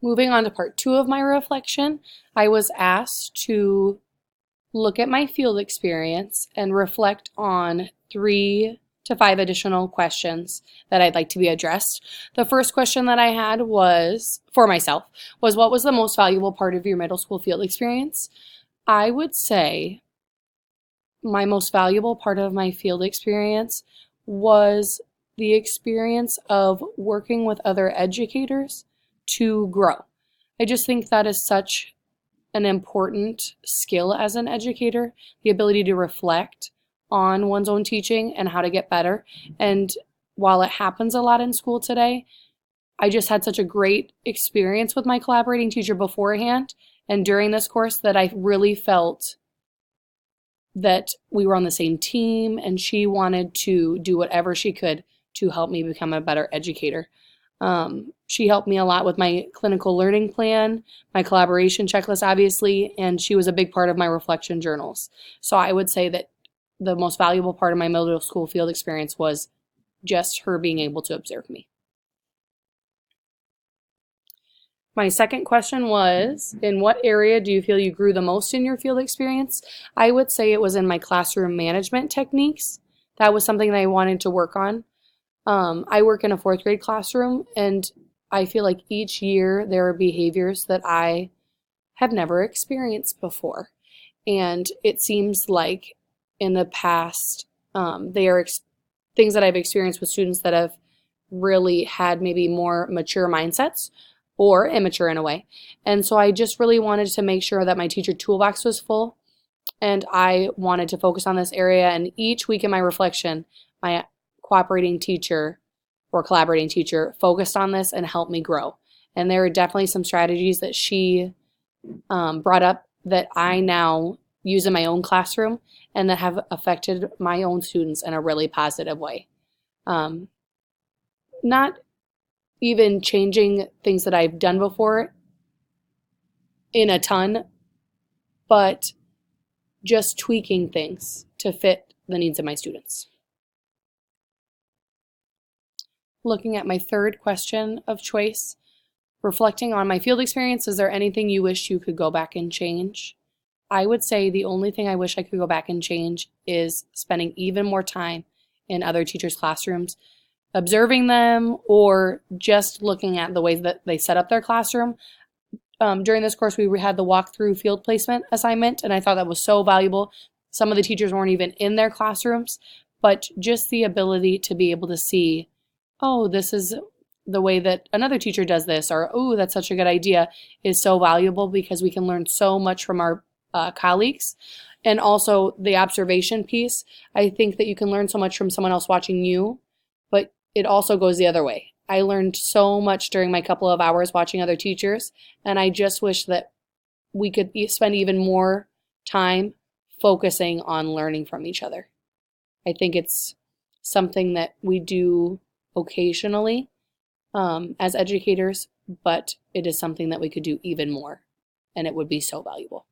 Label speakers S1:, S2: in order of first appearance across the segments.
S1: Moving on to part 2 of my reflection, I was asked to look at my field experience and reflect on 3 to 5 additional questions that I'd like to be addressed. The first question that I had was, for myself, was what was the most valuable part of your middle school field experience? I would say my most valuable part of my field experience was the experience of working with other educators to grow. I just think that is such an important skill as an educator, the ability to reflect on one's own teaching and how to get better. And while it happens a lot in school today, I just had such a great experience with my collaborating teacher beforehand and during this course that I really felt that we were on the same team and she wanted to do whatever she could to help me become a better educator. She helped me a lot with my clinical learning plan, my collaboration checklist, obviously, and she was a big part of my reflection journals. So I would say that the most valuable part of my middle school field experience was just her being able to observe me. My second question was, in what area do you feel you grew the most in your field experience? I would say it was in my classroom management techniques. That was something that I wanted to work on. I work in a 4th grade classroom, and I feel like each year there are behaviors that I have never experienced before. And it seems like in the past, they are things that I've experienced with students that have really had maybe more mature mindsets or immature in a way. And so I just really wanted to make sure that my teacher toolbox was full, and I wanted to focus on this area. And each week in my reflection, my cooperating teacher or collaborating teacher focused on this and helped me grow. And there are definitely some strategies that she brought up that I now use in my own classroom and that have affected my own students in a really positive way. Not even changing things that I've done before in a ton, but just tweaking things to fit the needs of my students. Looking at my third question of choice, reflecting on my field experience, is there anything you wish you could go back and change? I would say the only thing I wish I could go back and change is spending even more time in other teachers' classrooms, observing them, or just looking at the ways that they set up their classroom. During this course, we had the walkthrough field placement assignment, and I thought that was so valuable. Some of the teachers weren't even in their classrooms, but just the ability to be able to see, oh, this is the way that another teacher does this, or, oh, that's such a good idea, is so valuable because we can learn so much from our colleagues. And also the observation piece, I think that you can learn so much from someone else watching you, but it also goes the other way. I learned so much during my couple of hours watching other teachers, and I just wish that we could spend even more time focusing on learning from each other. I think it's something that we do occasionally as educators, but it is something that we could do even more, and it would be so valuable.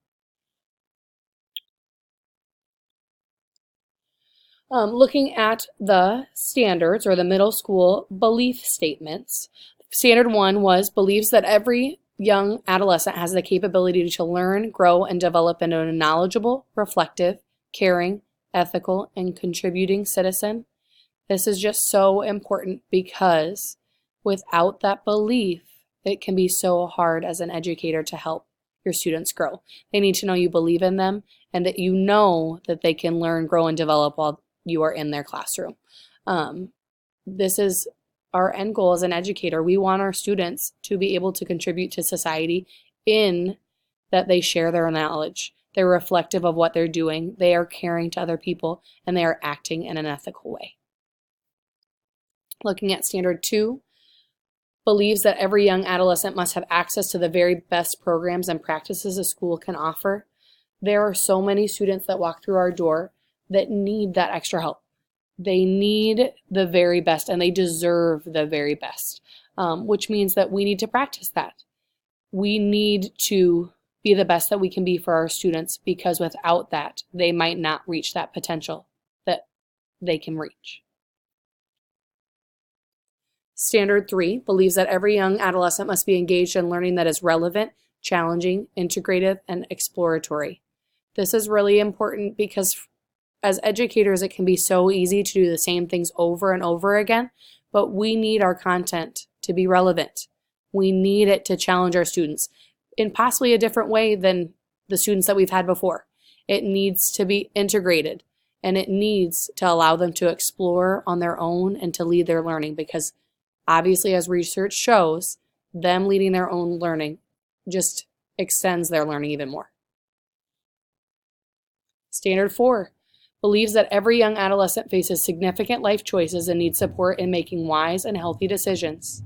S1: Looking at the standards or the middle school belief statements, standard 1 was believes that every young adolescent has the capability to learn, grow, and develop into a knowledgeable, reflective, caring, ethical, and contributing citizen. This is just so important because without that belief, it can be so hard as an educator to help your students grow. They need to know you believe in them and that you know that they can learn, grow, and develop while you are in their classroom. This is our end goal as an educator. We want our students to be able to contribute to society in that they share their knowledge. They're reflective of what they're doing. They are caring to other people, and they are acting in an ethical way. Looking at standard 2, believes that every young adolescent must have access to the very best programs and practices a school can offer. There are so many students that walk through our door that need that extra help. They need the very best, and they deserve the very best, which means that we need to practice that. We need to be the best that we can be for our students, because without that, they might not reach that potential that they can reach. Standard 3 believes that every young adolescent must be engaged in learning that is relevant, challenging, integrative, and exploratory. This is really important because as educators, it can be so easy to do the same things over and over again, but we need our content to be relevant. We need it to challenge our students in possibly a different way than the students that we've had before. It needs to be integrated, and it needs to allow them to explore on their own and to lead their learning, because obviously, as research shows, them leading their own learning just extends their learning even more. Standard 4 believes that every young adolescent faces significant life choices and needs support in making wise and healthy decisions.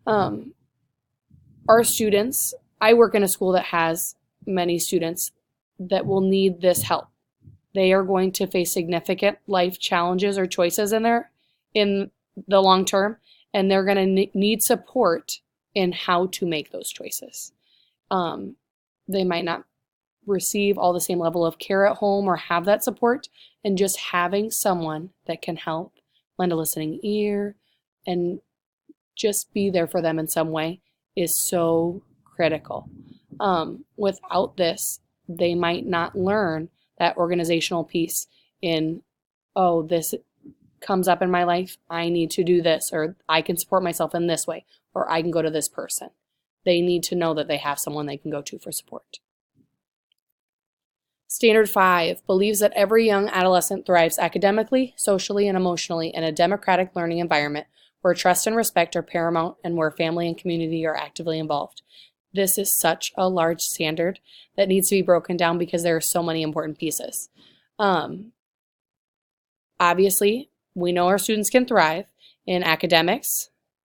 S1: Our students, I work in a school that has many students that will need this help. They are going to face significant life challenges or choices in the long term, and they're going to need support in how to make those choices. They might not receive all the same level of care at home or have that support, and just having someone that can help lend a listening ear and just be there for them in some way is so critical. Without this, they might not learn that organizational piece in, oh, this comes up in my life, I need to do this, or I can support myself in this way, or I can go to this person. They need to know that they have someone they can go to for support. Standard 5 believes that every young adolescent thrives academically, socially, and emotionally in a democratic learning environment where trust and respect are paramount and where family and community are actively involved. This is such a large standard that needs to be broken down because there are so many important pieces. Obviously, we know our students can thrive in academics,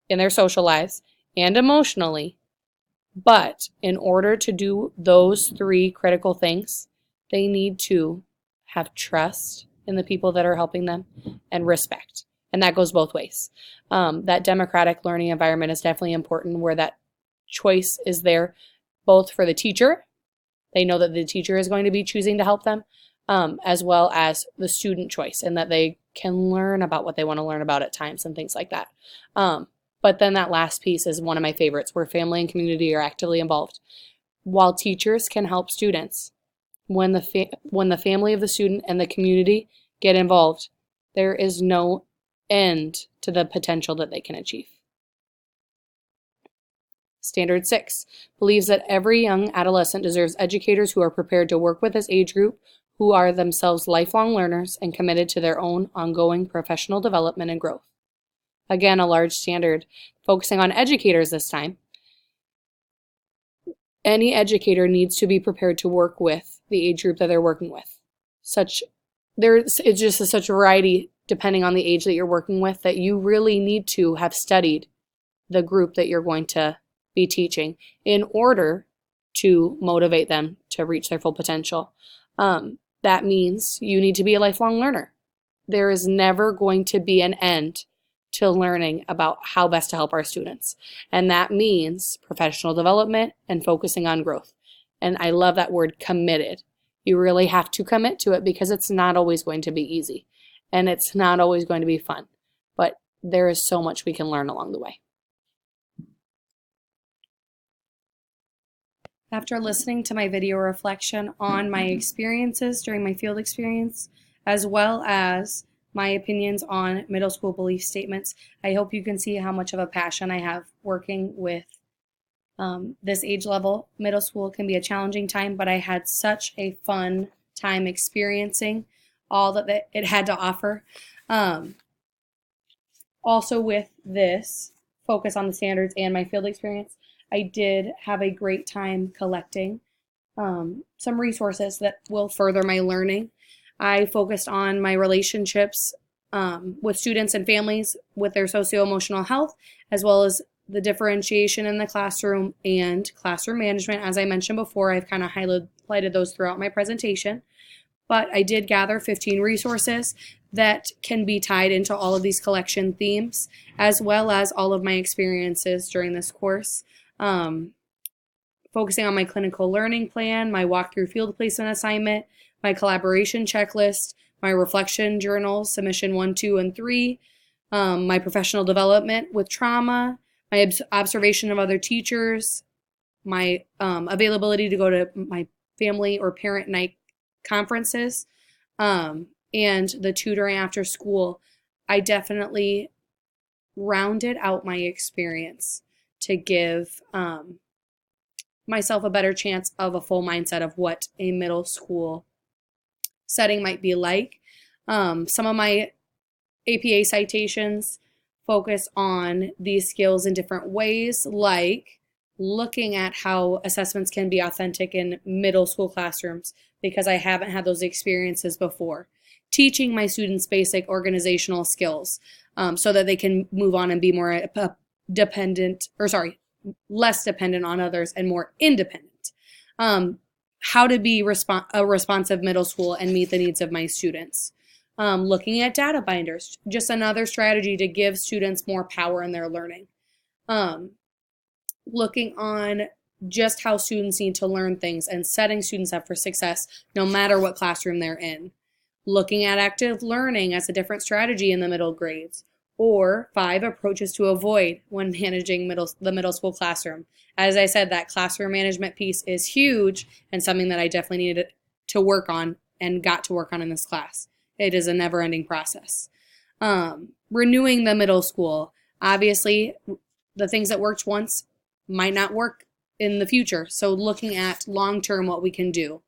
S1: in their social lives, and emotionally, but in order to do those 3 critical things, they need to have trust in the people that are helping them and respect. And that goes both ways. That democratic learning environment is definitely important, where that choice is there both for the teacher. They know that the teacher is going to be choosing to help them, as well as the student choice, and that they can learn about what they want to learn about at times and things like that. But then that last piece is one of my favorites, where family and community are actively involved. While teachers can help students, when the family of the student and the community get involved, there is no end to the potential that they can achieve. Standard 6 believes that every young adolescent deserves educators who are prepared to work with this age group, who are themselves lifelong learners and committed to their own ongoing professional development and growth. Again, a large standard, focusing on educators this time. Any educator needs to be prepared to work with the age group that they're working with. It's just such a variety depending on the age that you're working with, that you really need to have studied the group that you're going to be teaching in order to motivate them to reach their full potential. That means you need to be a lifelong learner. There is never going to be an end to learning about how best to help our students. And that means professional development and focusing on growth. And I love that word, committed. You really have to commit to it, because it's not always going to be easy and it's not always going to be fun, but there is so much we can learn along the way. After listening to my video reflection on my experiences during my field experience, as well as my opinions on middle school belief statements, I hope you can see how much of a passion I have working with this age level. Middle school can be a challenging time, but I had such a fun time experiencing all that it had to offer. Also with this focus on the standards and my field experience, I did have a great time collecting some resources that will further my learning. I focused on my relationships with students and families with their socio-emotional health, as well as the differentiation in the classroom and classroom management. As I mentioned before, I've kind of highlighted those throughout my presentation. But I did gather 15 resources that can be tied into all of these collection themes, as well as all of my experiences during this course. Focusing on my clinical learning plan, my walkthrough field placement assignment, my collaboration checklist, my reflection journals, submission 1, 2, and 3, my professional development with trauma, my observation of other teachers, my availability to go to my family or parent night conferences, and the tutoring after school. I definitely rounded out my experience to give myself a better chance of a full mindset of what a middle school setting might be like. Some of my APA citations focus on these skills in different ways, like looking at how assessments can be authentic in middle school classrooms, because I haven't had those experiences before. Teaching my students basic organizational skills so that they can move on and be more less dependent on others and more independent. How to be a responsive middle school and meet the needs of my students. Looking at data binders, just another strategy to give students more power in their learning. Looking on just how students need to learn things and setting students up for success no matter what classroom they're in. Looking at active learning as a different strategy in the middle grades. Or 5 approaches to avoid when managing the middle school classroom. As I said, that classroom management piece is huge and something that I definitely needed to work on and got to work on in this class. It is a never-ending process. Renewing the middle school. Obviously, the things that worked once might not work in the future. So looking at long-term what we can do.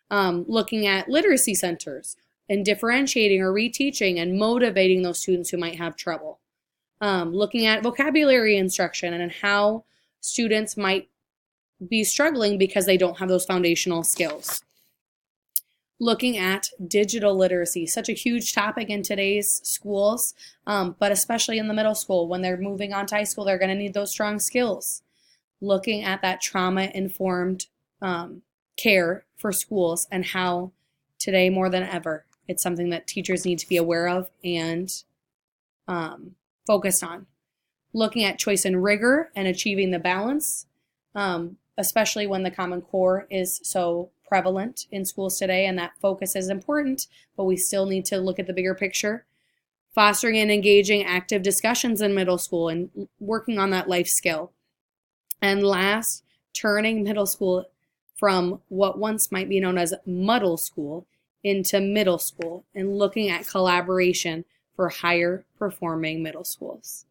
S1: Looking at literacy centers and differentiating or reteaching and motivating those students who might have trouble. Looking at vocabulary instruction and how students might be struggling because they don't have those foundational skills. Looking at digital literacy, such a huge topic in today's schools, but especially in the middle school. When they're moving on to high school, they're going to need those strong skills. Looking at that trauma-informed care for schools and how today more than ever, it's something that teachers need to be aware of and focused on. Looking at choice and rigor and achieving the balance, especially when the Common Core is so prevalent in schools today, and that focus is important, but we still need to look at the bigger picture. Fostering and engaging active discussions in middle school and working on that life skill. And last, turning middle school from what once might be known as muddle school into middle school and looking at collaboration for higher performing middle schools.